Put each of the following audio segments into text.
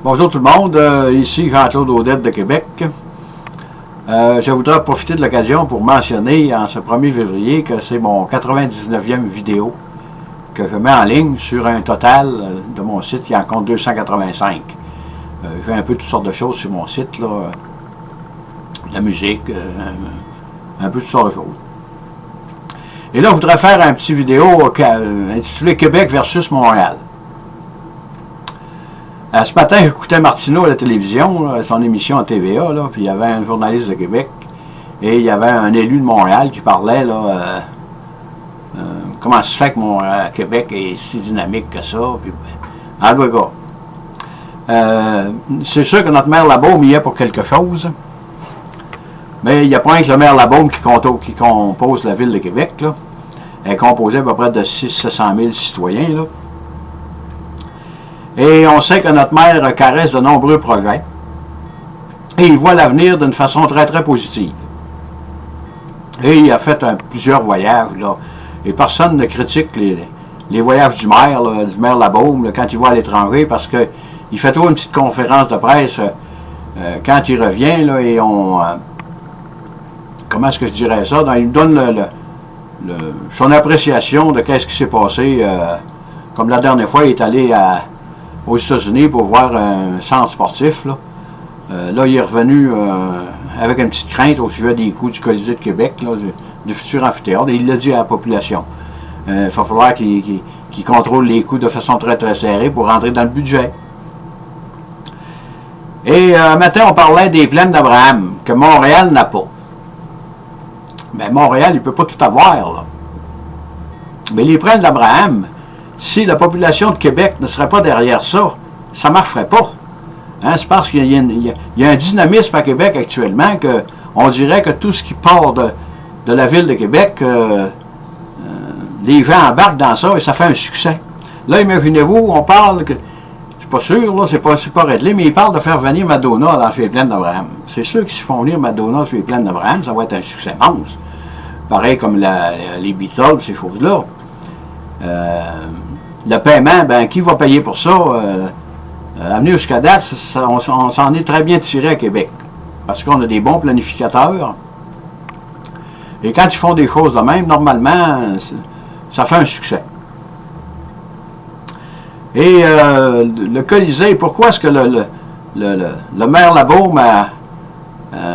Bonjour tout le monde, ici Jean-Claude Audette de Québec. Je voudrais profiter de l'occasion pour mentionner en ce 1er février que c'est mon 99e vidéo que je mets en ligne sur un total de mon site qui en compte 285. J'ai un peu toutes sortes de choses sur mon site, là, de la musique, un peu toutes sortes de choses. Et là, je voudrais faire un petit vidéo intitulé Québec versus Montréal. Ce matin, j'écoutais Martineau à la télévision, son émission à TVA, là, puis il y avait un journaliste de Québec et il y avait un élu de Montréal qui parlait, là, comment ça se fait que Québec est si dynamique que ça, puis en tout cas. C'est sûr que notre maire Labaume y est pour quelque chose, mais il n'y a pas rien que le maire Labaume qui compose la ville de Québec, là. Elle est composée à peu près de 600 000 citoyens, là. Et on sait que notre maire caresse de nombreux projets. Et il voit l'avenir d'une façon très, très positive. Et il a fait plusieurs voyages, là. Et personne ne critique les voyages du maire Labaume, là, quand il va à l'étranger, parce qu'il fait toujours une petite conférence de presse quand il revient, là, et comment est-ce que je dirais ça? Il donne son appréciation de qu'est-ce qui s'est passé. Comme la dernière fois, il est allé aux États-Unis pour voir un centre sportif. Là, il est revenu avec une petite crainte au sujet des coûts du Colisée de Québec, là, du futur amphithéâtre, et il l'a dit à la population. Il va falloir qu'il contrôle les coûts de façon très très serrée pour rentrer dans le budget. Et maintenant, on parlait des plaines d'Abraham, que Montréal n'a pas. Mais Montréal, il ne peut pas tout avoir, là. Mais les plaines d'Abraham, si la population de Québec ne serait pas derrière ça, ça ne marcherait pas. Hein? C'est parce qu'il y a un dynamisme à Québec actuellement qu'on dirait que tout ce qui part de la ville de Québec, les gens embarquent dans ça et ça fait un succès. Là, imaginez-vous, on parle que, c'est pas sûr, là, c'est pas réglé, mais ils parlent de faire venir Madonna dans les plaines d'Abraham. C'est sûr qu'ils se font venir Madonna sur les plaines d'Abraham, ça va être un succès monstre. Pareil comme les Beatles, ces choses-là. Le paiement, ben, qui va payer pour ça? Amener jusqu'à date, on s'en est très bien tiré à Québec. Parce qu'on a des bons planificateurs. Et quand ils font des choses de même, normalement, ça fait un succès. Et le Colisée, pourquoi est-ce que le maire Labaume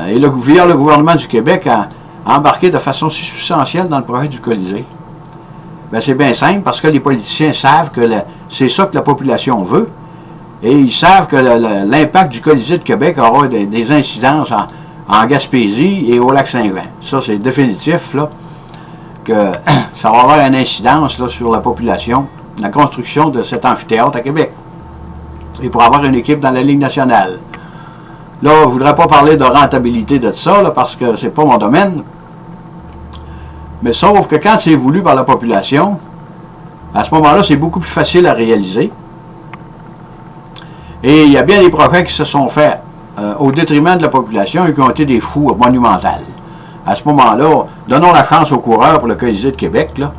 et via le gouvernement du Québec a embarqué de façon si substantielle dans le projet du Colisée? Ben, c'est bien simple, parce que les politiciens savent que c'est ça que la population veut, et ils savent que l'impact du Colisée de Québec aura des incidences en Gaspésie et au lac Saint-Jean. Ça, c'est définitif, là, que ça va avoir une incidence là, sur la population, la construction de cet amphithéâtre à Québec, et pour avoir une équipe dans la Ligue nationale. Là, je ne voudrais pas parler de rentabilité de ça, là, parce que c'est pas mon domaine. Mais sauf que quand c'est voulu par la population, à ce moment-là, c'est beaucoup plus facile à réaliser. Et il y a bien des projets qui se sont faits au détriment de la population et qui ont été des fous monumentales. À ce moment-là, donnons la chance aux coureurs pour le Colisée de Québec, là,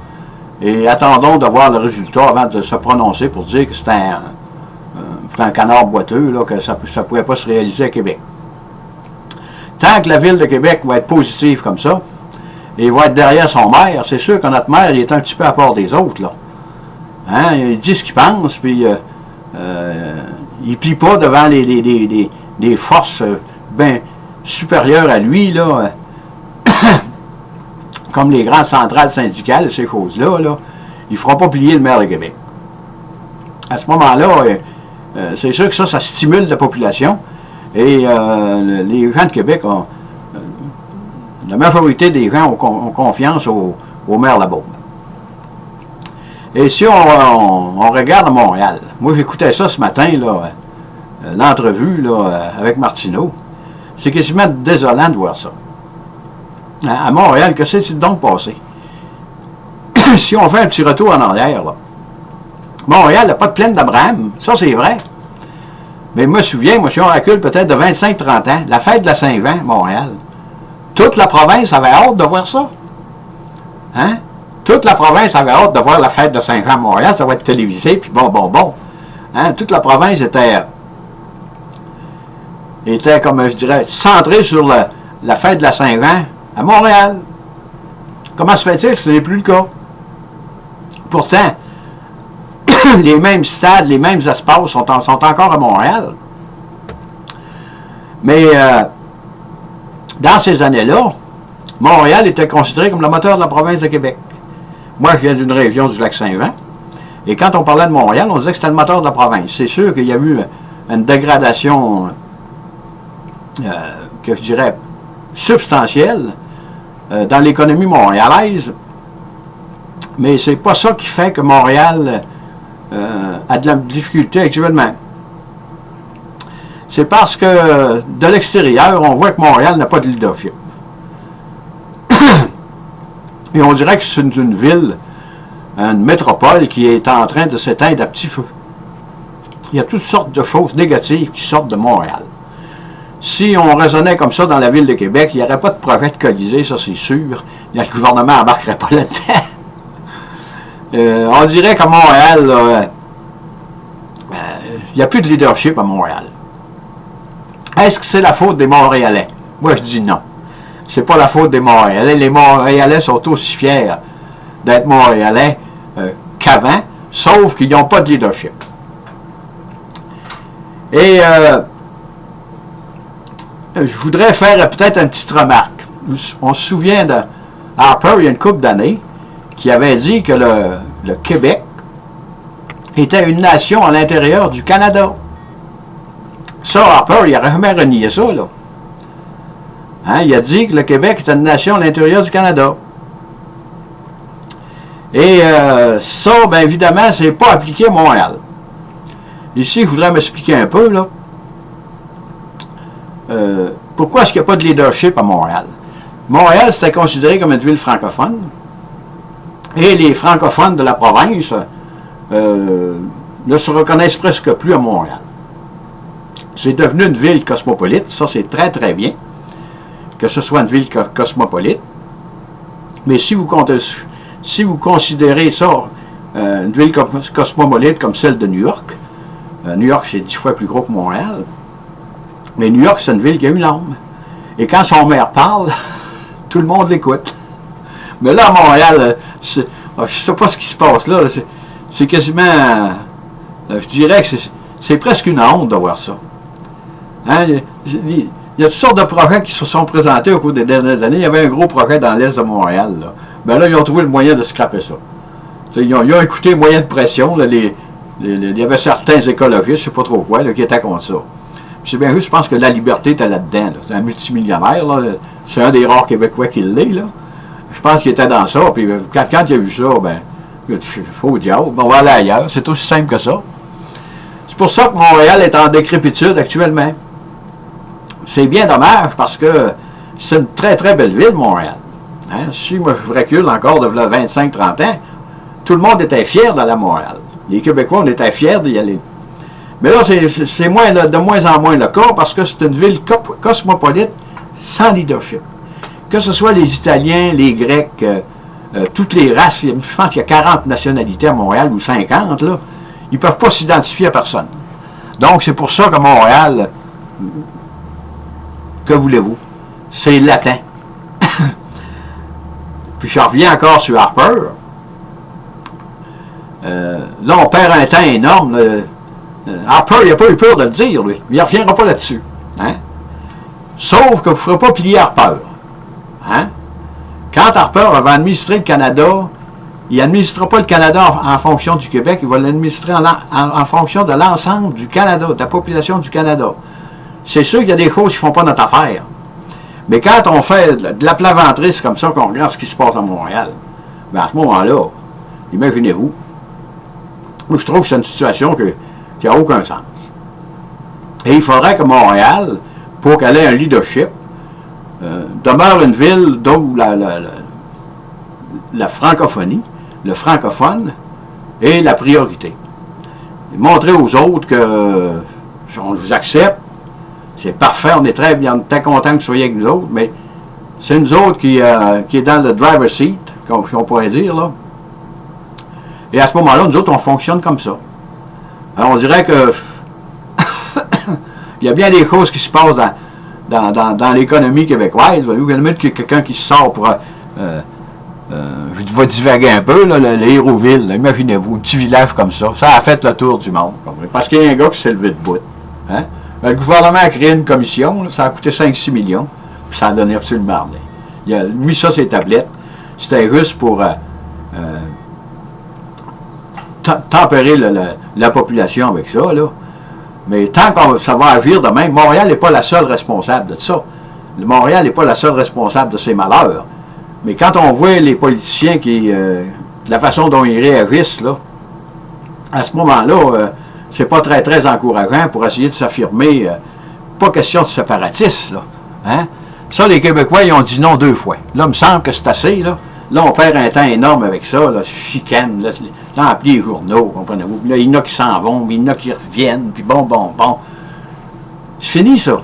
et attendons de voir le résultat avant de se prononcer pour dire que c'est un canard boiteux, là, que ça ne pouvait pas se réaliser à Québec. Tant que la ville de Québec va être positive comme ça, et il va être derrière son maire, c'est sûr que notre maire, il est un petit peu à part des autres, là. Hein? Il dit ce qu'il pense, puis il ne plie pas devant des forces bien supérieures à lui, là, comme les grandes centrales syndicales, ces choses-là, là. Il ne fera pas plier le maire de Québec. À ce moment-là, c'est sûr que ça stimule la population, et les gens de Québec ont... La majorité des gens ont confiance au maire Labaume. Et si on regarde à Montréal, moi j'écoutais ça ce matin, l'entrevue avec Martineau, c'est quasiment désolant de voir ça. À Montréal, que s'est-il donc passé? Si on fait un petit retour en arrière, là, Montréal n'a pas de plaine d'Abraham, ça c'est vrai. Mais je me souviens, si on recule peut-être de 25-30 ans, la fête de la Saint-Jean, Montréal, toute la province avait hâte de voir ça. Hein? Toute la province avait hâte de voir la fête de Saint-Jean à Montréal. Ça va être télévisé, puis bon. Hein? Toute la province était était, comme je dirais, centré sur la fête de la Saint-Jean à Montréal. Comment se fait-il que ce n'est plus le cas? Pourtant, les mêmes stades, les mêmes espaces sont encore à Montréal. Mais dans ces années-là, Montréal était considéré comme le moteur de la province de Québec. Moi, je viens d'une région du Lac-Saint-Jean. Et quand on parlait de Montréal, on disait que c'était le moteur de la province. C'est sûr qu'il y a eu une dégradation, que je dirais, substantielle dans l'économie montréalaise. Mais c'est pas ça qui fait que Montréal a de la difficulté actuellement. C'est parce que de l'extérieur, on voit que Montréal n'a pas de leadership. Et on dirait que c'est une ville, une métropole qui est en train de s'éteindre à petit feu. Il y a toutes sortes de choses négatives qui sortent de Montréal. Si on raisonnait comme ça dans la ville de Québec, il n'y aurait pas de projet de Colisée, ça c'est sûr. Le gouvernement n'embarquerait pas là-dedans. On dirait qu'à Montréal, il n'y a plus de leadership à Montréal. Est-ce que c'est la faute des Montréalais? Moi, je dis non. C'est pas la faute des Montréalais. Les Montréalais sont aussi fiers d'être Montréalais qu'avant, sauf qu'ils n'ont pas de leadership. Et je voudrais faire peut-être une petite remarque. On se souvient de Harper, il y a une couple d'années, qui avait dit que le Québec était une nation à l'intérieur du Canada. Ça, Harper, il n'aurait jamais renié ça, là. Hein, il a dit que le Québec était une nation à l'intérieur du Canada. Et ça, bien évidemment, c'est pas appliqué à Montréal. Ici, je voudrais m'expliquer un peu, là. Pourquoi est-ce qu'il n'y a pas de leadership à Montréal? Montréal, c'était considéré comme une ville francophone. Et les francophones de la province ne se reconnaissent presque plus à Montréal. C'est devenu une ville cosmopolite. Ça, c'est très, très bien que ce soit une ville cosmopolite. Mais si vous considérez ça, une ville cosmopolite comme celle de New York, New York, c'est 10 fois plus gros que Montréal, mais New York, c'est une ville qui a une âme. Et quand son maire parle, tout le monde l'écoute. Mais là, à Montréal, je ne sais pas ce qui se passe là. C'est quasiment... je dirais que c'est presque une honte de voir ça. Hein? Il y a toutes sortes de projets qui se sont présentés au cours des dernières années. Il y avait un gros projet dans l'est de Montréal. Là. Ben là, ils ont trouvé le moyen de scraper ça. Ils ont écouté le moyen de pression. Là, il y avait certains écologistes, je ne sais pas trop quoi, là, qui étaient contre ça. C'est bien juste, je pense que la liberté était là-dedans. Là. C'est un multimillionnaire. C'est un des rares Québécois qui l'est. Là. Je pense qu'il était dans ça. Puis quand il a vu ça, ben, il a dit, au diable, on va aller ailleurs. C'est aussi simple que ça. C'est pour ça que Montréal est en décrépitude actuellement. C'est bien dommage parce que c'est une très très belle ville, Montréal. Hein? Si moi je recule encore de 25-30 ans, tout le monde était fier d'aller à Montréal. Les Québécois, on était fiers d'y aller. Mais là, c'est de moins en moins le cas parce que c'est une ville cosmopolite sans leadership. Que ce soit les Italiens, les Grecs, toutes les races, je pense qu'il y a 40 nationalités à Montréal ou 50, là, ils ne peuvent pas s'identifier à personne. Donc, c'est pour ça que Montréal... Que voulez-vous? C'est latin. Puis je reviens encore sur Harper. Là, on perd un temps énorme. Harper, il n'a pas eu peur de le dire, lui. Il ne reviendra pas là-dessus. Hein? Sauf que vous ne ferez pas plier Harper. Hein? Quand Harper va administrer le Canada, il n'administrera pas le Canada en fonction du Québec, il va l'administrer en fonction de l'ensemble du Canada, de la population du Canada. C'est sûr qu'il y a des choses qui ne font pas notre affaire. Mais quand on fait de la plaventrice comme ça, qu'on regarde ce qui se passe à Montréal, bien à ce moment-là, imaginez-vous, moi je trouve que c'est une situation qui n'a aucun sens. Et il faudrait que Montréal, pour qu'elle ait un leadership, demeure une ville d'où la francophonie, le francophone, est la priorité. Et montrer aux autres que on vous accepte, c'est parfait, on est très contents que vous soyez avec nous autres, mais c'est nous autres qui est dans le driver's seat, comme on pourrait dire, là. Et à ce moment-là, nous autres, on fonctionne comme ça. Alors, on dirait que Puis il y a bien des choses qui se passent dans l'économie québécoise. Vous allez mettre quelqu'un qui sort pour... je vais divaguer un peu, là, le Hérouville, imaginez-vous, un petit village comme ça. Ça a fait le tour du monde. Parce qu'il y a un gars qui s'est levé de bout. Hein? Le gouvernement a créé une commission, là, ça a coûté 5-6 millions, puis ça a donné absolument rien. Il a mis ça sur les tablettes. C'était juste pour tempérer la population avec ça, là. Mais tant que ça va agir de même, Montréal n'est pas la seule responsable de ça. Montréal n'est pas la seule responsable de ces malheurs. Mais quand on voit les politiciens la façon dont ils réagissent, là, à ce moment-là, c'est pas très, très encourageant pour essayer de s'affirmer. Pas question de séparatisme, là. Hein? Ça, les Québécois, ils ont dit non 2 fois. Là, il me semble que c'est assez, là. Là, on perd un temps énorme avec ça, là, chicane, là, rempli les journaux, comprenez-vous. Là, il y en a qui s'en vont, puis il y en a qui reviennent, puis bon. C'est fini, ça.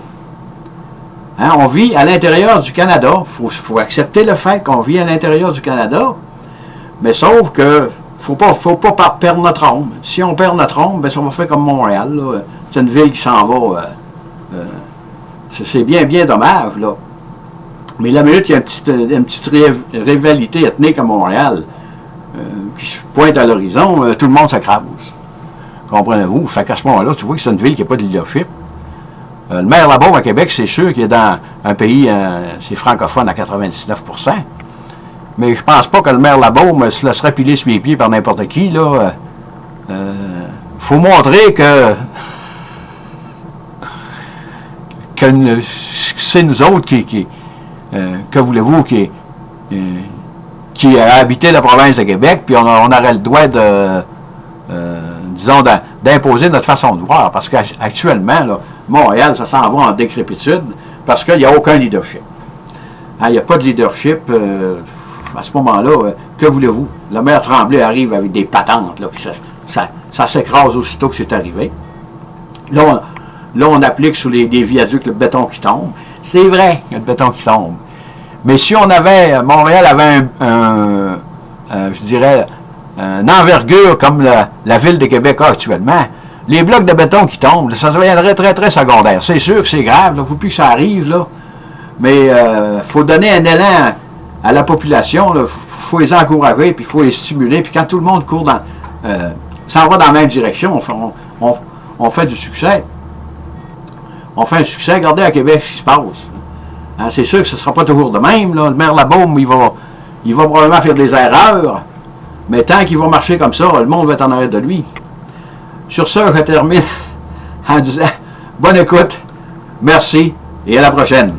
Hein, on vit à l'intérieur du Canada. Faut accepter le fait qu'on vit à l'intérieur du Canada, mais sauf que faut pas perdre notre âme. Si on perd notre âme, ben, ça va faire comme Montréal, là. C'est une ville qui s'en va. C'est bien dommage, là. Mais la minute, il y a une petite rivalité ethnique à Montréal qui se pointe à l'horizon, tout le monde s'écrase. Comprenez-vous? Fait qu'à ce moment-là, tu vois que c'est une ville qui n'a pas de leadership. Le maire Labaume à Québec, c'est sûr qu'il est dans un pays, c'est francophone à 99%. Mais je pense pas que le maire Labaume se laisserait piler sur les pieds par n'importe qui, là. Faut montrer que c'est nous autres que voulez-vous, qui a habité la province de Québec, puis on aurait le droit disons, d'imposer notre façon de voir. Parce qu'actuellement, là, Montréal, ça s'en va en décrépitude parce qu'il n'y a aucun leadership. Hein, il n'y a pas de leadership. À ce moment-là, que voulez-vous? Le maire Tremblay arrive avec des patentes, là, puis ça s'écrase aussitôt que c'est arrivé. Là, on applique sur les viaducs le béton qui tombe. C'est vrai, il y a le béton qui tombe. Mais si Montréal avait je dirais, une envergure comme la ville de Québec a actuellement, les blocs de béton qui tombent, ça deviendrait très, très secondaire. C'est sûr que c'est grave, il ne faut plus que ça arrive, là. Mais il faut donner un élan à la population, il faut les encourager, puis il faut les stimuler. Puis quand tout le monde s'en va dans la même direction, on fait du succès. On fait un succès. Regardez à Québec ce qui se passe. Hein, c'est sûr que ce ne sera pas toujours de même. Là. Le maire Labaume, il va probablement faire des erreurs. Mais tant qu'il va marcher comme ça, le monde va être en arrêt de lui. Sur ce, je termine en disant bonne écoute, merci et à la prochaine.